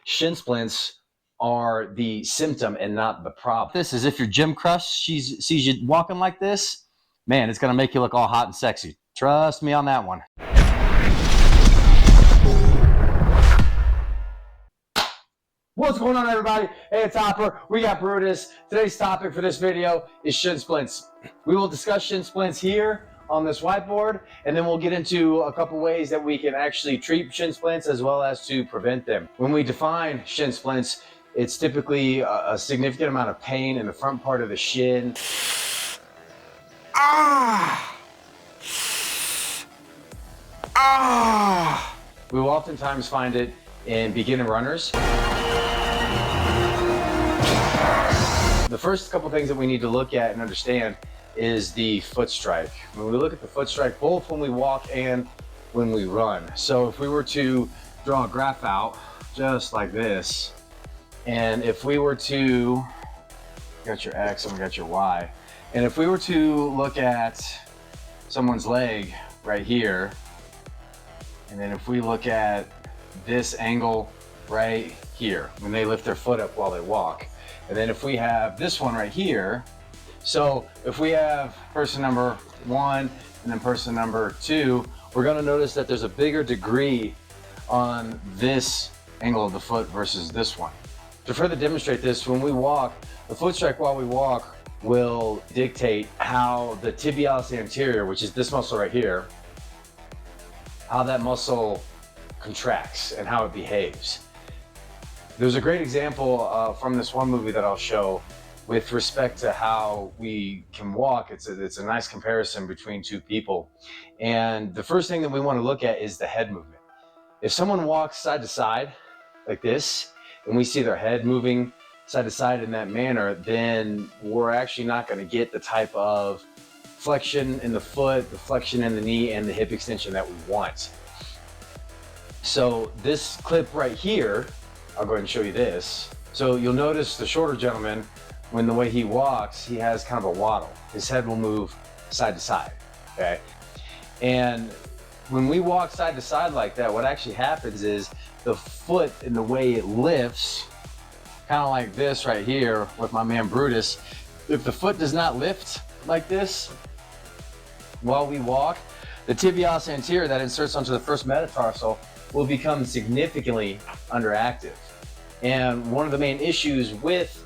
shin splints are the symptom and not the problem. This is if your gym crush sees you walking like this, man, it's gonna make you look all hot and sexy. Trust me on that one. What's going on, everybody? Hey, it's Hopper. We got Brutus. Today's topic for this video is shin splints. We will discuss shin splints here on this whiteboard, and then we'll get into a couple ways that we can actually treat shin splints as well as to prevent them. When we define shin splints, it's typically a significant amount of pain in the front part of the shin. We will oftentimes find it in beginner runners. The first couple things that we need to look at and understand is the foot strike. When we look at the foot strike, both when we walk and when we run. So if we were to draw a graph out just like this, and if we were to, you got your X and we got your Y, and if we were to look at someone's leg right here, and then if we look at this angle right here, when they lift their foot up while they walk, and then if we have this one right here, so if we have person number 1 and then person number 2, we're gonna notice that there's a bigger degree on this angle of the foot versus this one. To further demonstrate this, when we walk, the foot strike while we walk will dictate how the tibialis anterior, which is this muscle right here, how that muscle contracts and how it behaves. There's a great example from this one movie that I'll show with respect to how we can walk. It's a nice comparison between two people. And the first thing that we want to look at is the head movement. If someone walks side to side like this, and we see their head moving side to side in that manner, then we're actually not going to get the type of flexion in the foot, the flexion in the knee, and the hip extension that we want. So this clip right here, I'll go ahead and show you this. So you'll notice the shorter gentleman, when the way he walks, he has kind of a waddle. His head will move side to side, okay? And when we walk side to side like that, what actually happens is the foot and the way it lifts, kind of like this right here with my man Brutus, if the foot does not lift like this while we walk, the tibialis anterior that inserts onto the first metatarsal will become significantly underactive. And one of the main issues with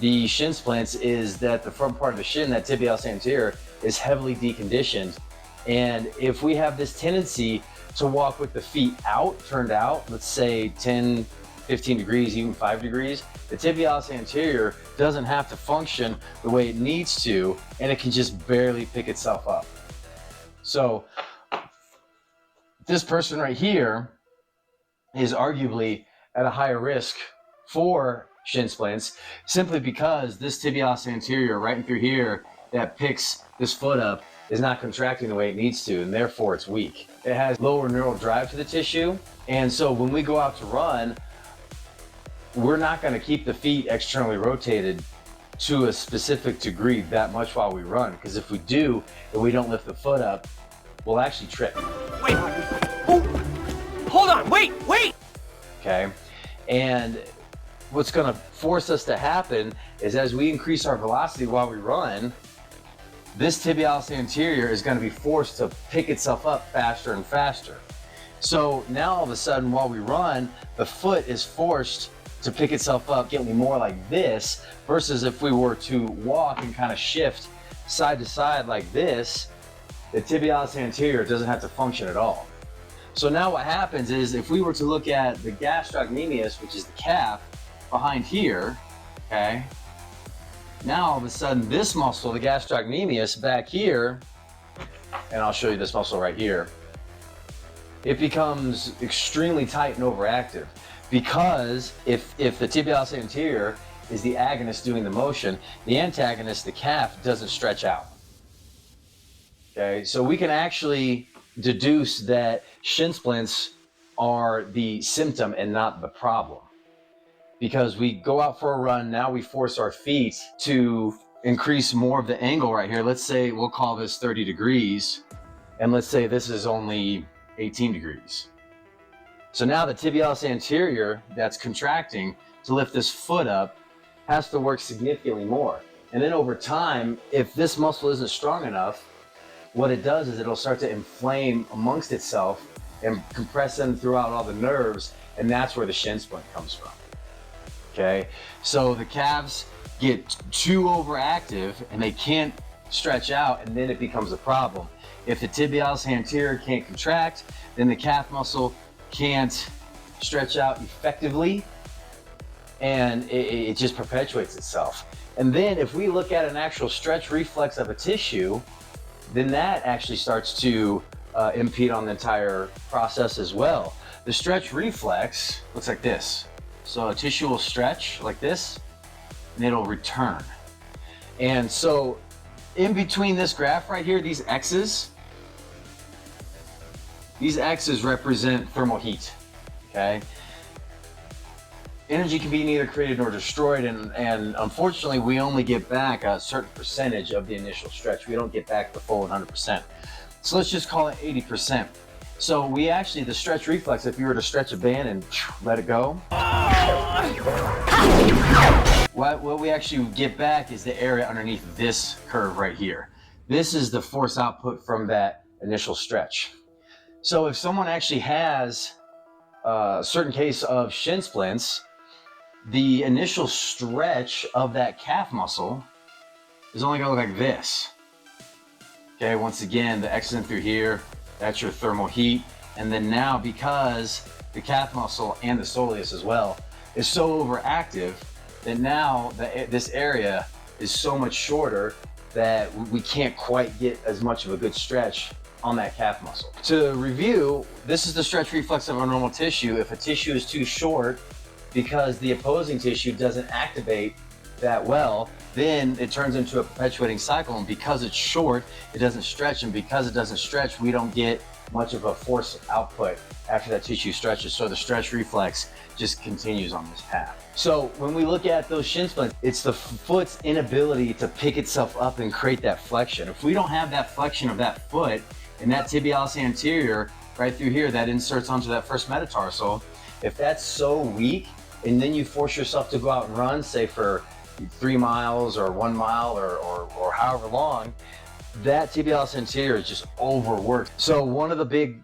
the shin splints is that the front part of the shin, that tibialis anterior, is heavily deconditioned. And if we have this tendency to walk with the feet out, turned out, let's say 10, 15 degrees, even 5 degrees, the tibialis anterior doesn't have to function the way it needs to, and it can just barely pick itself up. So this person right here is arguably at a higher risk for shin splints simply because this tibialis anterior right in through here that picks this foot up is not contracting the way it needs to, and therefore it's weak. It has lower neural drive to the tissue, and so when we go out to run, we're not going to keep the feet externally rotated to a specific degree that much while we run, because if we do and we don't lift the foot up, we'll actually trip. Wait, hold on, wait! Okay, and what's going to force us to happen is as we increase our velocity while we run, this tibialis anterior is going to be forced to pick itself up faster and faster. So now all of a sudden while we run, the foot is forced to pick itself up, getting more like this, versus if we were to walk and kind of shift side to side like this, the tibialis anterior doesn't have to function at all. So now what happens is if we were to look at the gastrocnemius, which is the calf behind here, okay, now all of a sudden this muscle, the gastrocnemius back here, and I'll show you this muscle right here, it becomes extremely tight and overactive, because if the tibialis anterior is the agonist doing the motion, the antagonist, the calf, doesn't stretch out. Okay, so we can actually deduce that shin splints are the symptom and not the problem. Because we go out for a run, now we force our feet to increase more of the angle right here. Let's say we'll call this 30 degrees, and let's say this is only 18 degrees. So now the tibialis anterior that's contracting to lift this foot up has to work significantly more. And then over time, if this muscle isn't strong enough, what it does is it'll start to inflame amongst itself and compress in throughout all the nerves, and that's where the shin splint comes from. Okay, so the calves get too overactive and they can't stretch out, and then it becomes a problem. If the tibialis anterior can't contract, then the calf muscle can't stretch out effectively, and it just perpetuates itself. And then if we look at an actual stretch reflex of a tissue, then that actually starts to impede on the entire process as well. The stretch reflex looks like this. So a tissue will stretch like this, and it'll return. And so in between this graph right here, these X's represent thermal heat, okay? Energy can be neither created nor destroyed, and unfortunately, we only get back a certain percentage of the initial stretch. We don't get back the full 100%. So let's just call it 80%. So we actually, the stretch reflex, if you were to stretch a band and let it go, what we actually get back is the area underneath this curve right here. This is the force output from that initial stretch. So if someone actually has a certain case of shin splints, the initial stretch of that calf muscle is only gonna look like this. Okay, once again, the X in through here, that's your thermal heat. And then now, because the calf muscle and the soleus as well is so overactive, that now this area is so much shorter that we can't quite get as much of a good stretch on that calf muscle. To review, this is the stretch reflex of a normal tissue. If a tissue is too short because the opposing tissue doesn't activate that well, then it turns into a perpetuating cycle, and because it's short, it doesn't stretch, and because it doesn't stretch, we don't get much of a force output after that tissue stretches. So the stretch reflex just continues on this path. So when we look at those shin splints, it's the foot's inability to pick itself up and create that flexion. If we don't have that flexion of that foot and that tibialis anterior right through here that inserts onto that first metatarsal, if that's so weak, and then you force yourself to go out and run, say for 3 miles or 1 mile or however long, that tibialis anterior is just overworked. So one of the big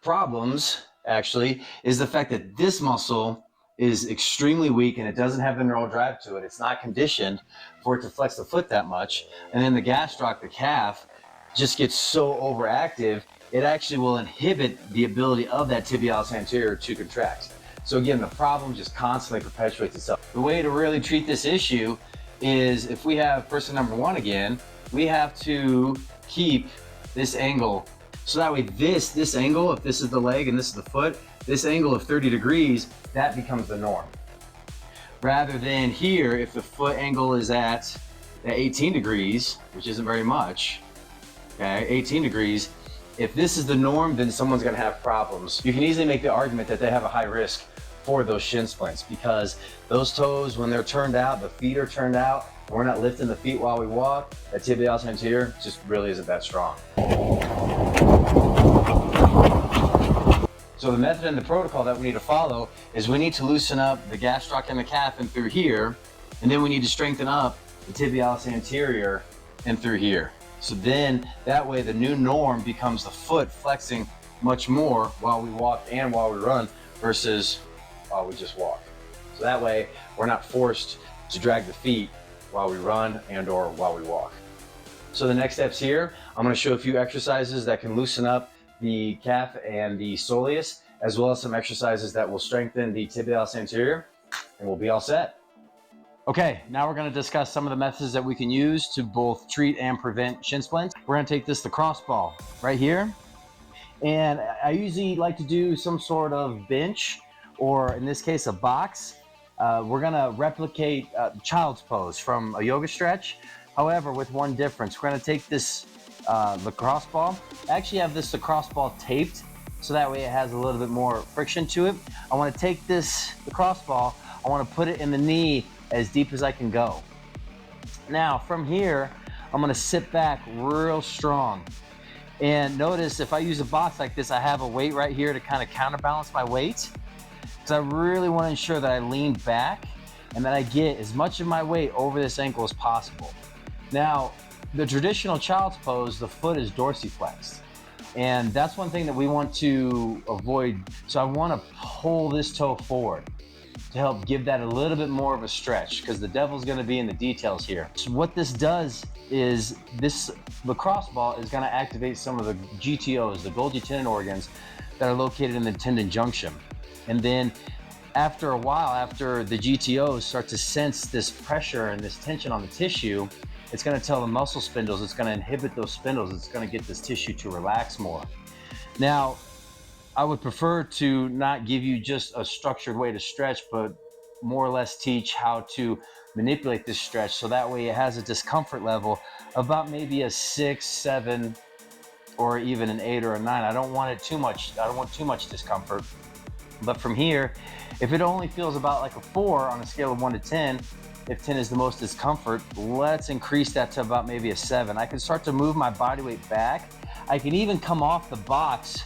problems actually is the fact that this muscle is extremely weak and it doesn't have the neural drive to it. It's not conditioned for it to flex the foot that much. And then the gastroc, the calf, just gets so overactive, it actually will inhibit the ability of that tibialis anterior to contract. So again, the problem just constantly perpetuates itself. The way to really treat this issue is, if we have person number 1 again, we have to keep this angle. So that way this angle, if this is the leg and this is the foot, this angle of 30 degrees, that becomes the norm. Rather than here, if the foot angle is at 18 degrees, which isn't very much, okay, 18 degrees, if this is the norm, then someone's gonna have problems. You can easily make the argument that they have a high risk for those shin splints, because those toes, when they're turned out, the feet are turned out, we're not lifting the feet while we walk, that tibialis anterior just really isn't that strong. So the method and the protocol that we need to follow is we need to loosen up the gastroc and the calf in through here, and then we need to strengthen up the tibialis anterior in through here. So then that way the new norm becomes the foot flexing much more while we walk and while we run versus while we just walk. So that way we're not forced to drag the feet while we run and or while we walk. So the next steps here, I'm going to show a few exercises that can loosen up the calf and the soleus, as well as some exercises that will strengthen the tibialis anterior, and we'll be all set. Okay, now we're going to discuss some of the methods that we can use to both treat and prevent shin splints. We're going to take this, the crossball right here, and I usually like to do some sort of bench, or in this case a box. We're going to replicate child's pose from a yoga stretch, however with one difference. We're going to take this lacrosse ball. I actually have this lacrosse ball taped so that way it has a little bit more friction to it. I want to take this lacrosse ball, I want to put it in the knee as deep as I can go. Now from here, I'm going to sit back real strong. And notice if I use a box like this, I have a weight right here to kind of counterbalance my weight. Because I really want to ensure that I lean back and that I get as much of my weight over this ankle as possible. Now, the traditional child's pose, the foot is dorsiflexed. And that's one thing that we want to avoid. So I want to pull this toe forward to help give that a little bit more of a stretch, because the devil's going to be in the details here. So what this does is this lacrosse ball is going to activate some of the GTOs, the Golgi tendon organs that are located in the tendon junction. And then after a while, after the GTOs start to sense this pressure and this tension on the tissue, it's going to tell the muscle spindles, it's going to inhibit those spindles, it's going to get this tissue to relax more. Now, I would prefer to not give you just a structured way to stretch, but more or less teach how to manipulate this stretch, so that way it has a discomfort level of about maybe a 6, 7, or even an 8 or a 9. I don't want it too much. I don't want too much discomfort. But from here, if it only feels about like a 4 on a scale of 1 to 10, if 10 is the most discomfort, let's increase that to about maybe a 7. I can start to move my body weight back. I can even come off the box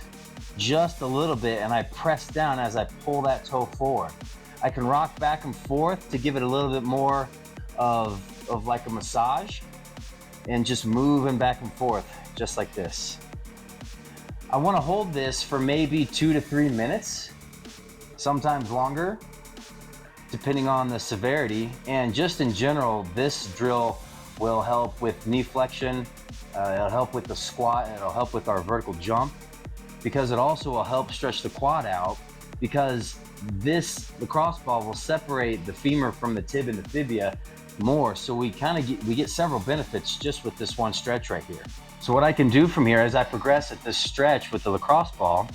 just a little bit, and I press down as I pull that toe forward. I can rock back and forth to give it a little bit more of like a massage, and just moving back and forth just like this. I want to hold this for maybe 2 to 3 minutes, sometimes longer, depending on the severity. And just in general, this drill will help with knee flexion, it'll help with the squat, and it'll help with our vertical jump, because it also will help stretch the quad out, because this lacrosse ball will separate the femur from the tib and the tibia more. So we get several benefits just with this one stretch right here. So what I can do from here as I progress at this stretch with the lacrosse ball,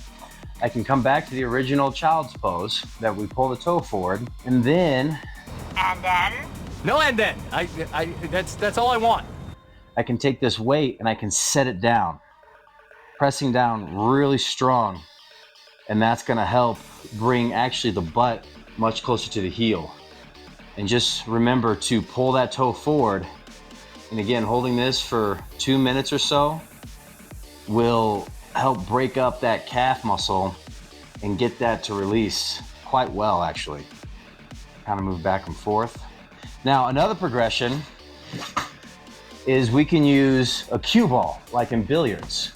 I can come back to the original child's pose that we pull the toe forward, and then... And then? No and then. That's all I want. I can take this weight and I can set it down, pressing down really strong. And that's gonna help bring actually the butt much closer to the heel. And just remember to pull that toe forward. And again, holding this for 2 minutes or so will help break up that calf muscle and get that to release quite well, actually. Kind of move back and forth. Now, another progression is we can use a cue ball, like in billiards,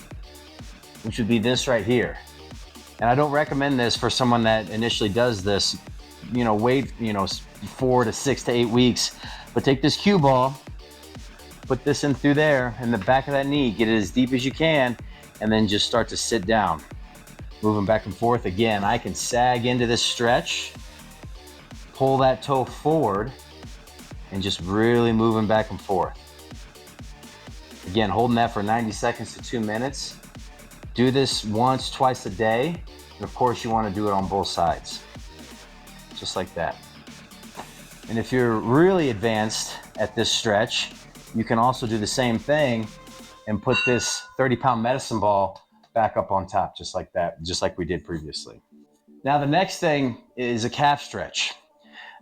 which would be this right here. And I don't recommend this for someone that initially does this, wait, 4 to 6 to 8 weeks, but take this cue ball, put this in through there in the back of that knee, get it as deep as you can, and then just start to sit down. Moving back and forth. Again, I can sag into this stretch, pull that toe forward, and just really moving back and forth. Again, holding that for 90 seconds to 2 minutes. Do this once, twice a day. And of course, you want to do it on both sides. Just like that. And if you're really advanced at this stretch, you can also do the same thing and put this 30-pound medicine ball back up on top, just like that, just like we did previously. Now, the next thing is a calf stretch.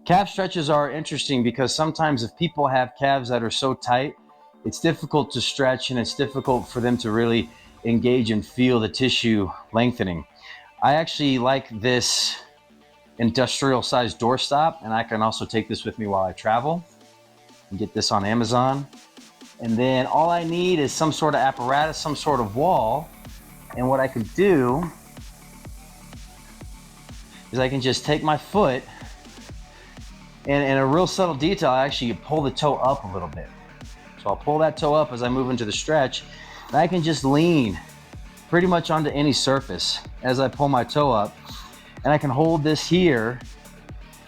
Calf stretches are interesting because sometimes if people have calves that are so tight, it's difficult to stretch and it's difficult for them to really engage and feel the tissue lengthening. I actually like this industrial sized doorstop, and I can also take this with me while I travel and get this on Amazon. And then all I need is some sort of apparatus, some sort of wall. And what I can do is I can just take my foot, and in a real subtle detail, I actually pull the toe up a little bit. So I'll pull that toe up as I move into the stretch, and I can just lean pretty much onto any surface as I pull my toe up. And I can hold this here,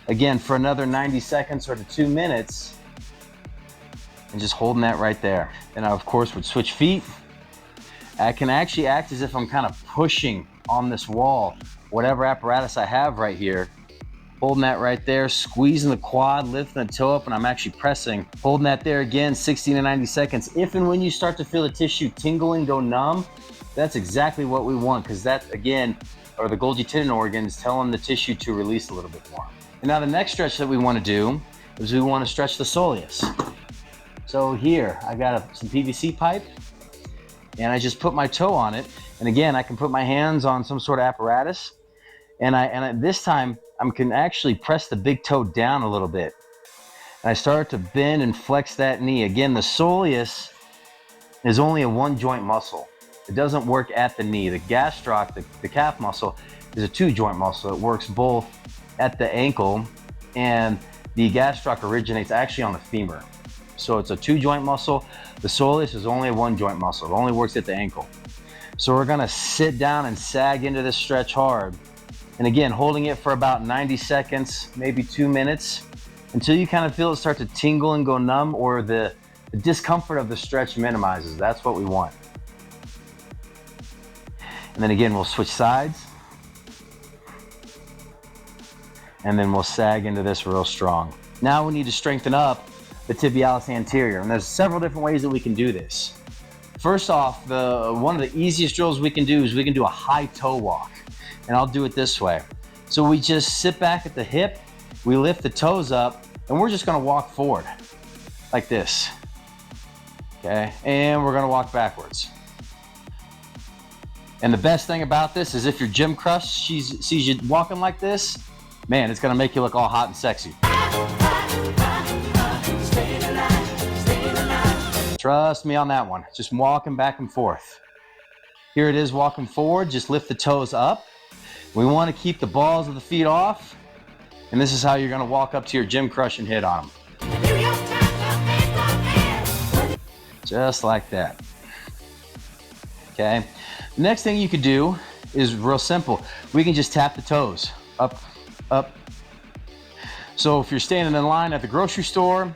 again, for another 90 seconds or to 2 minutes, and just holding that right there. Then I, of course, would switch feet. I can actually act as if I'm kind of pushing on this wall, whatever apparatus I have right here, holding that right there, squeezing the quad, lifting the toe up, and I'm actually pressing, holding that there again, 60 to 90 seconds. If and when you start to feel the tissue tingling, go numb, that's exactly what we want, because that, again, are the Golgi tendon organs telling the tissue to release a little bit more. And now the next stretch that we want to do is we want to stretch the soleus. So here, I got some PVC pipe, and I just put my toe on it. And again, I can put my hands on some sort of apparatus, and this time I can actually press the big toe down a little bit. And I start to bend and flex that knee. Again, the soleus is only a one joint muscle. It doesn't work at the knee. The gastroc, the calf muscle, is a two joint muscle. It works both at the ankle, and the gastroc originates actually on the femur. So it's a two joint muscle. The soleus is only a one joint muscle. It only works at the ankle. So we're gonna sit down and sag into this stretch hard. And again, holding it for about 90 seconds, maybe 2 minutes, until you kind of feel it start to tingle and go numb, or the discomfort of the stretch minimizes. That's what we want. And then again, we'll switch sides. And then we'll sag into this real strong. Now we need to strengthen up the tibialis anterior. And there's several different ways that we can do this. First off, one of the easiest drills we can do is we can do a high toe walk. And I'll do it this way. So we just sit back at the hip, we lift the toes up, and we're just gonna walk forward like this. Okay, and we're gonna walk backwards. And the best thing about this is if your gym crush sees you walking like this, man, it's gonna make you look all hot and sexy. Trust me on that one. Just walking back and forth. Here it is walking forward, just lift the toes up. We wanna keep the balls of the feet off, and this is how you're gonna walk up to your gym crush and hit on them. Just like that. Okay. The next thing you could do is real simple. We can just tap the toes, up, up. So if you're standing in line at the grocery store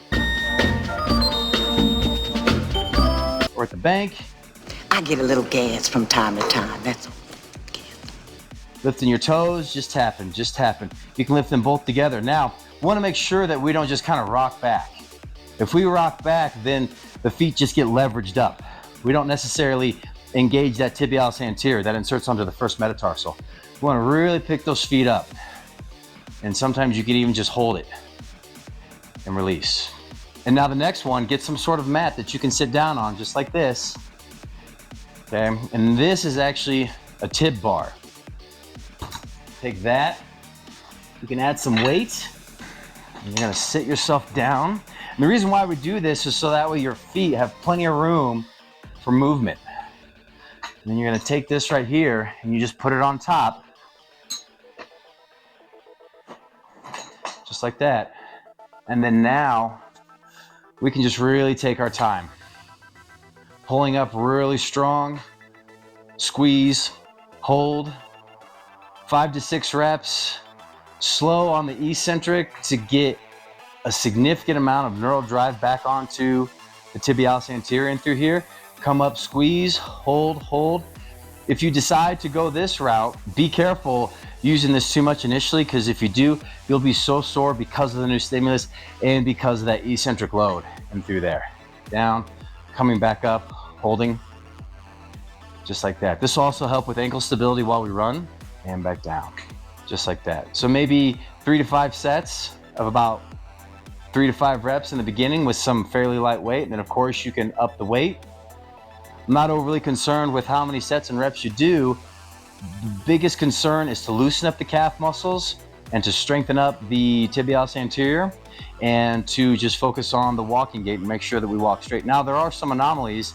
or at the bank. I get a little gas from time to time, that's all. Lifting your toes, just tapping, just tapping. You can lift them both together. Now, we wanna make sure that we don't just kind of rock back. If we rock back, then the feet just get leveraged up. We don't necessarily engage that tibialis anterior that inserts onto the first metatarsal. We wanna really pick those feet up. And sometimes you can even just hold it and release. And now the next one, get some sort of mat that you can sit down on, just like this. Okay, and this is actually a tib bar. Take that, you can add some weight, and you're gonna sit yourself down. And the reason why we do this is so that way your feet have plenty of room for movement. And then you're gonna take this right here and you just put it on top. Just like that. And then now we can just really take our time. Pulling up really strong, squeeze, hold, 5 to 6 reps, slow on the eccentric to get a significant amount of neural drive back onto the tibialis anterior and through here. Come up, squeeze, hold, hold. If you decide to go this route, be careful using this too much initially, because if you do, you'll be so sore because of the new stimulus and because of that eccentric load and through there. Down, coming back up, holding, just like that. This will also help with ankle stability while we run, and back down, just like that. So maybe 3 to 5 sets of about 3 to 5 reps in the beginning with some fairly light weight. And then of course you can up the weight. I'm not overly concerned with how many sets and reps you do. The biggest concern is to loosen up the calf muscles and to strengthen up the tibialis anterior, and to just focus on the walking gait and make sure that we walk straight. Now there are some anomalies.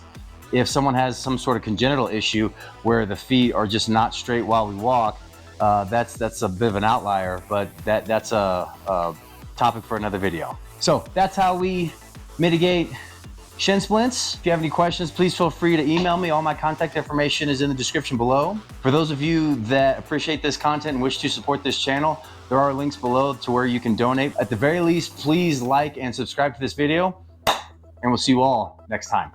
If someone has some sort of congenital issue where the feet are just not straight while we walk, that's a bit of an outlier, but that's a topic for another video. So that's how we mitigate shin splints. If you have any questions, please feel free to email me. All my contact information is in the description below. For those of you that appreciate this content and wish to support this channel, there are links below to where you can donate. At the very least, please like and subscribe to this video, and we'll see you all next time.